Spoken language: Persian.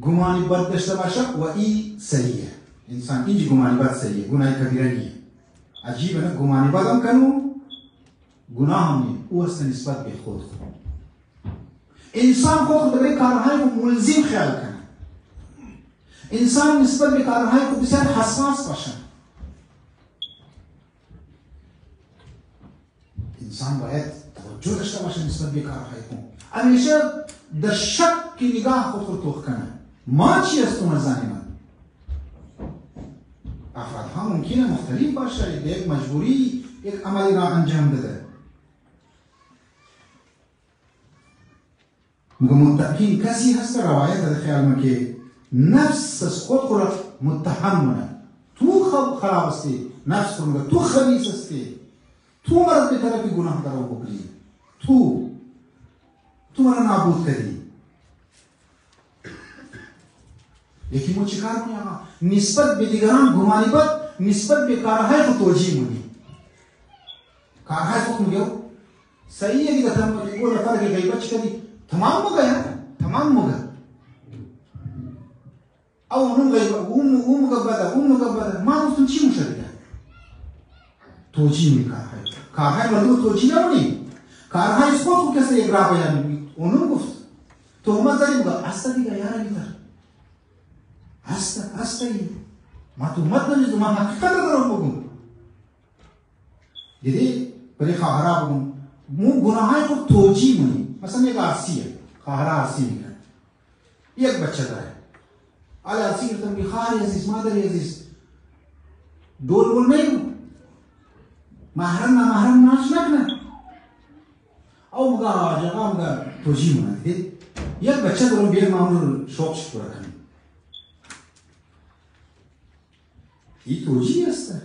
گمانی بد داشته باشه و این صحیحه. انسان اینجا گمانی بد صحیحه، گناه کبیره نیه. عجیبه نه؟ گمانی بد هم کنو گناه هم نیه، او است نسبت به خود. انسان خود برای کارهای خود ملزم خیال کنه. انسان نسبت به کارهای خود بسیار حساس باشه. انسان باید توجه داشته باشه نسبت به کارهای خود. همیشه در شک نگاه خود توخ کنه. ما چی هستم از من؟ افرادها ممکنه مختلف باشه، یک مجبوری یک عملی را انجام بده. متقین کسی هست روایت در خیال ما که نفس از خود را متهم کنه. تو خراب هستی، نفس خود تو خبیث هستی، تو مرد به طرف گناه در او بگری، تو مرا نابود کردی. یکی ما چی کار کنی آقا؟ نسبت به دیگران گمانی بد، نسبت به کارهای خود توجیه مونی. کارهای خود میگه صحیحه دیگه، تمام فرق غیبت چی کردی؟ تمام مگه؟ تمام مگه؟ او اون غیبت، اون مگه بده، ما گفتم چی مشارکه؟ توجیه می کارهای مردم توجیه نمونی. کارهای خود کسی یک راه بیان میگی، اونم گفت تهمت زدی مگه؟ هسته دیگه یاره بیتر. هسته ای ما تهمت نمیزدم، من حقیقت دارم بگم. دیدی برای خواهرها بگم مو گناههای خود توجیه مونی. مثلا یک عرصیه، خواهرها عرصی میکنه، یک بچه داره، آل عرصی گرفتم بی خواهر عزیز، مادر عزیز، دول میگم محرم نمحرم ناش نکنه او مگه آجاقا مگه توجیه مونه. دیدی یک بچه دارم بیار ما اون شوق شکره کنیم، این توجیه است.